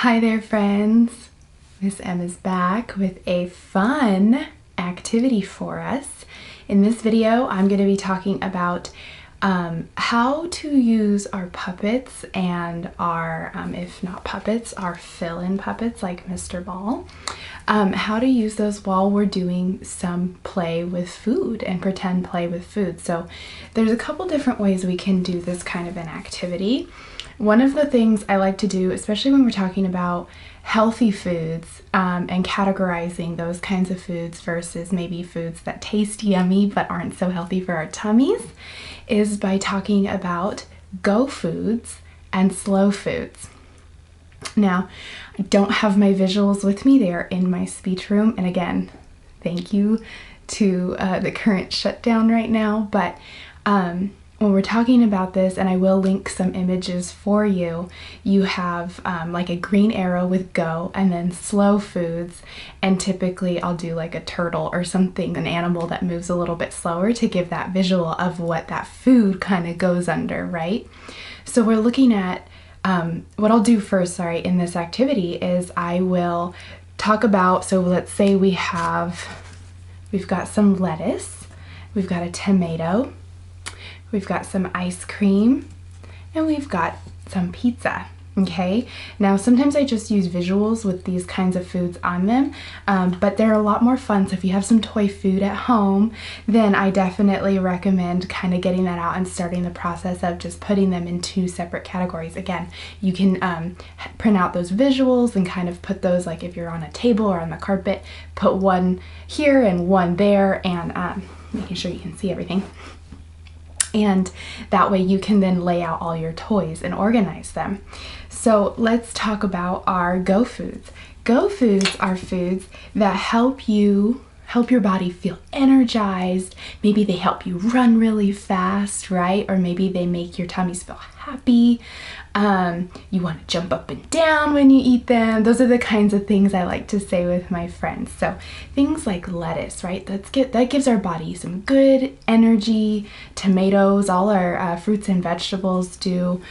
Hi there, friends. Miss M is back with a fun activity for us. In this video, I'm going to be talking about how to use our puppets and our, if not puppets, our fill-in puppets like Mr. Ball. How to use those while we're doing some play with food and pretend play with food. So there's a couple different ways we can do this kind of an activity. One of the things I like to do, especially when we're talking about healthy foods and categorizing those kinds of foods versus maybe foods that taste yummy but aren't so healthy for our tummies, is by talking about go foods and slow foods. Now, I don't have my visuals with me. They are in my speech room. And again, thank you to the current shutdown right now. But when we're talking about this, and I will link some images for you, you have like a green arrow with go and then slow foods. And typically I'll do like a turtle or something, an animal that moves a little bit slower to give that visual of what that food kind of goes under, right? So we're looking at what I'll do first, in this activity is I will talk about, so let's say we've got some lettuce, we've got a tomato, we've got some ice cream, and we've got some pizza, okay? Now, sometimes I just use visuals with these kinds of foods on them, but they're a lot more fun. So if you have some toy food at home, then I definitely recommend kind of getting that out and starting the process of just putting them in two separate categories. Again, you can print out those visuals and kind of put those, like if you're on a table or on the carpet, put one here and one there, and making sure you can see everything. And that way you can then lay out all your toys and organize them. So let's talk about our go foods. Go foods are foods that help your body feel energized. Maybe they help you run really fast, right? Or maybe they make your tummies feel happy. You want to jump up and down when you eat them. Those are the kinds of things I like to say with my friends. So things like lettuce, right? That gives our body some good energy. Tomatoes, all our fruits and vegetables do.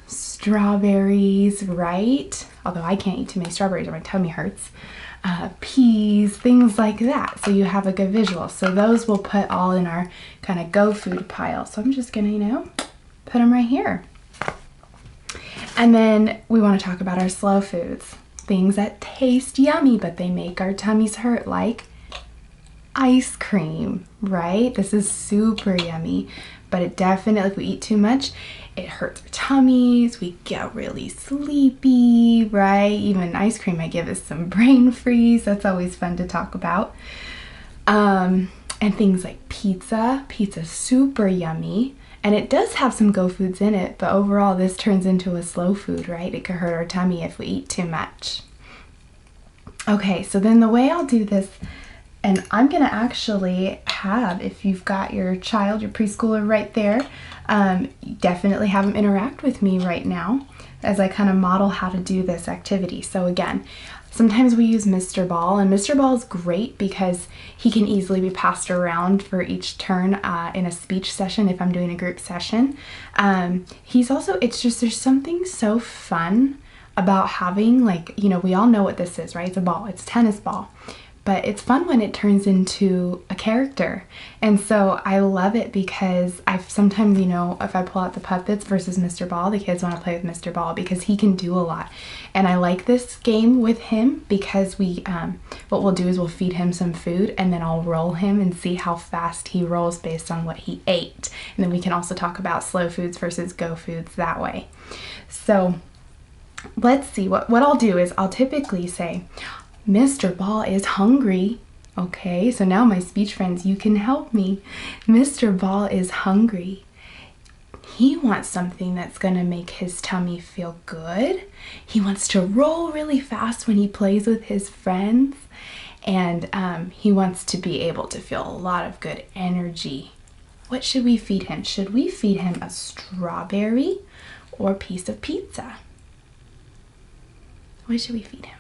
Strawberries, right? Although I can't eat too many strawberries or my tummy hurts. Peas, things like that. So you have a good visual. So those we'll put all in our kind of go food pile. So I'm just gonna, put them right here. And then we want to talk about our slow foods. Things that taste yummy, but they make our tummies hurt, like ice cream, right? This is super yummy, but it definitely, if we eat too much, it hurts our tummies. We get really sleepy, right? Even ice cream might give us some brain freeze. That's always fun to talk about. And things like pizza. Pizza's super yummy. And it does have some go foods in it, but overall this turns into a slow food, right? It could hurt our tummy if we eat too much. Okay, so then the way I'll do this, and I'm gonna actually have, if you've got your child, your preschooler right there, definitely have them interact with me right now as I kind of model how to do this activity. So again, sometimes we use Mr. Ball, and Mr. Ball is great because he can easily be passed around for each turn in a speech session if I'm doing a group session. He's also, there's something so fun about having, we all know what this is, right? It's a ball, it's a tennis ball. But it's fun when it turns into a character. And so I love it because I've sometimes, if I pull out the puppets versus Mr. Ball, the kids want to play with Mr. Ball because he can do a lot. And I like this game with him because what we'll do is we'll feed him some food and then I'll roll him and see how fast he rolls based on what he ate. And then we can also talk about slow foods versus go foods that way. So let's see, what I'll do is I'll typically say, Mr. Ball is hungry. Okay, so now my speech friends, you can help me. Mr. Ball is hungry. He wants something that's gonna make his tummy feel good. He wants to roll really fast when he plays with his friends. And he wants to be able to feel a lot of good energy. What should we feed him? Should we feed him a strawberry or a piece of pizza? What should we feed him?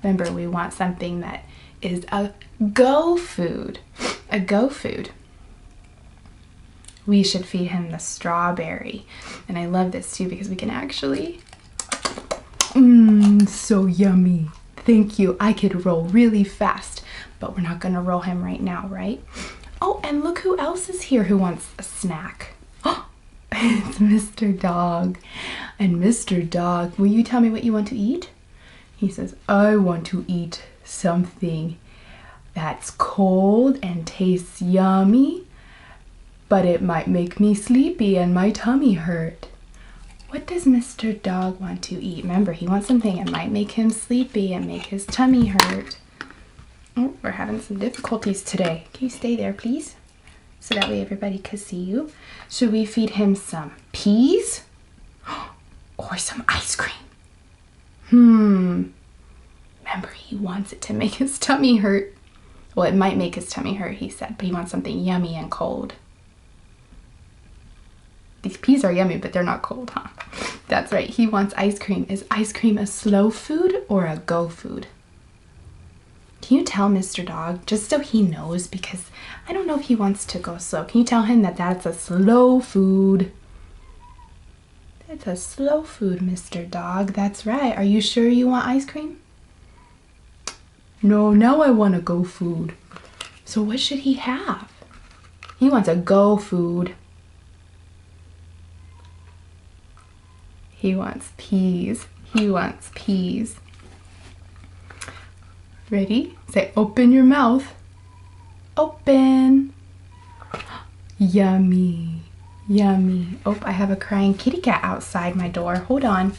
Remember, we want something that is a go food. A go food. We should feed him the strawberry. And I love this too because we can actually Mmm, so yummy. Thank you. I could roll really fast, but we're not gonna roll him right now, right? Oh, and look who else is here who wants a snack. Oh, it's Mr. Dog. And Mr. Dog, will you tell me what you want to eat? He says, I want to eat something that's cold and tastes yummy, but it might make me sleepy and my tummy hurt. What does Mr. Dog want to eat? Remember, he wants something that might make him sleepy and make his tummy hurt. Oh, we're having some difficulties today. Can you stay there, please? So that way everybody can see you. Should we feed him some peas? Or some ice cream? Remember, he wants it to make his tummy hurt. Well, it might make his tummy hurt, he said, but he wants something yummy and cold. These peas are yummy, but they're not cold, huh? That's right, he wants ice cream. Is ice cream a slow food or a go food? Can you tell Mr. Dog, just so he knows, because I don't know if he wants to go slow. Can you tell him that that's a slow food? It's a slow food, Mr. Dog. That's right. Are you sure you want ice cream? No, now I want a go food. So what should he have? He wants a go food. He wants peas. He wants peas. Ready? Say, open your mouth. Open. Yummy. Yummy. Oh, I have a crying kitty cat outside my door. Hold on.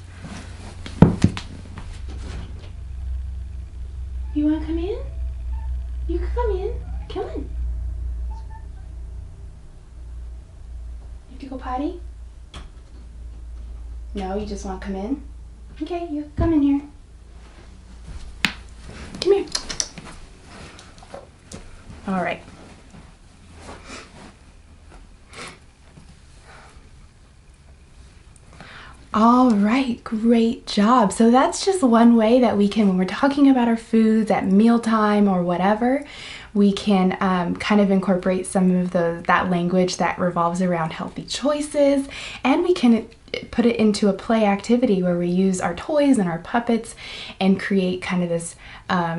You want to come in? You can come in. Come on. You have to go potty? No, you just want to come in? Okay, you come in here. Come here. All right. All right, great job. So that's just one way that we can, when we're talking about our foods at mealtime or whatever, we can kind of incorporate some of that language that revolves around healthy choices, and we can put it into a play activity where we use our toys and our puppets and create kind of this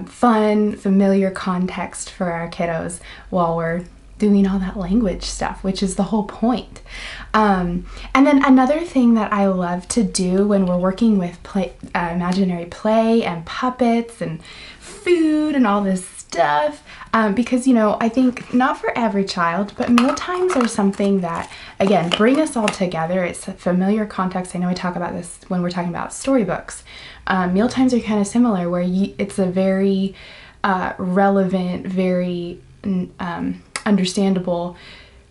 fun, familiar context for our kiddos while we're doing all that language stuff, which is the whole point. And then another thing that I love to do when we're working with imaginary play and puppets and food and all this stuff, because, you know, I think not for every child, but meal times are something that, again, bring us all together. It's a familiar context. I know I talk about this when we're talking about storybooks. Meal times are kind of similar, where it's a very relevant, very understandable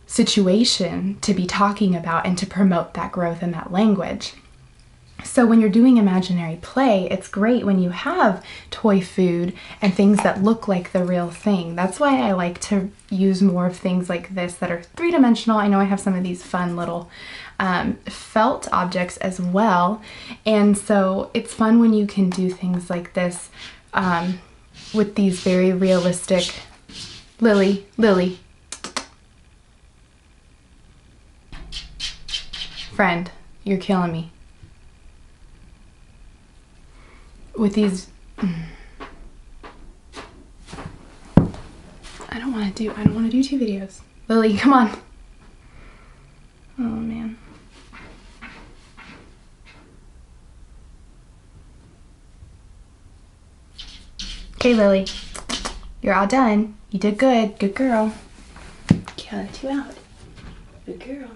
situation to be talking about and to promote that growth in that language. So when you're doing imaginary play, it's great when you have toy food and things that look like the real thing. That's why I like to use more of things like this that are three-dimensional. I know I have some of these fun little felt objects as well. And so it's fun when you can do things like this with these very realistic... Lily. Friend, you're killing me. With these, I don't want to do 2 videos. Lily, come on. Oh man. Okay, Lily, you're all done. You did good. Good girl. Count 2 out. Good girl.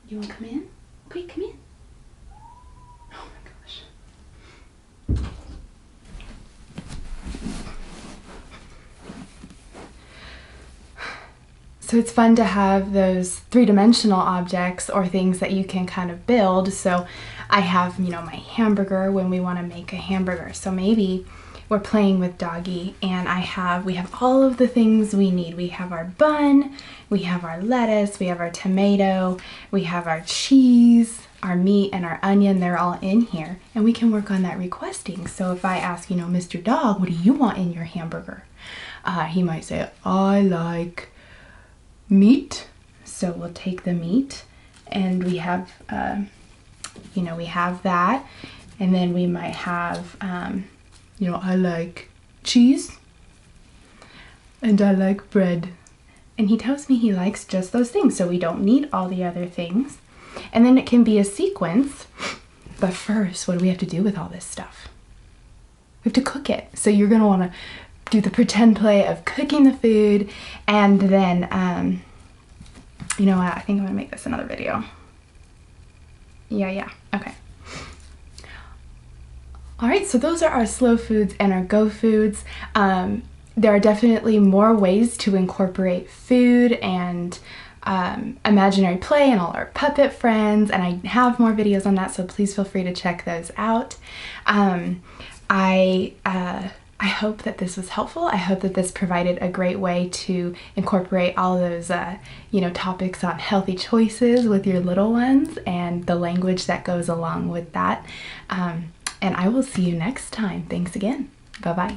You want to come in? Okay, come in. Oh my gosh. So it's fun to have those three-dimensional objects or things that you can kind of build. So I have, you know, my hamburger when we want to make a hamburger. So maybe we're playing with Doggy and we have all of the things we need. We have our bun, we have our lettuce, we have our tomato, we have our cheese, our meat and our onion, they're all in here, and we can work on that requesting. So if I ask, you know, Mr. Dog, what do you want in your hamburger? He might say, I like meat. So we'll take the meat, and we have, you know, we have that. And then we might have, you know, I like cheese and I like bread. And he tells me he likes just those things, so we don't need all the other things. And then it can be a sequence. But first, what do we have to do with all this stuff? We have to cook it. So you're gonna wanna do the pretend play of cooking the food, and then, you know what, I think I'm gonna make this another video. Yeah, okay. All right, so those are our slow foods and our go foods. There are definitely more ways to incorporate food and imaginary play and all our puppet friends, and I have more videos on that, so please feel free to check those out. I hope that this was helpful. I hope that this provided a great way to incorporate all those, you know, topics on healthy choices with your little ones and the language that goes along with that. And I will see you next time. Thanks again. Bye-bye.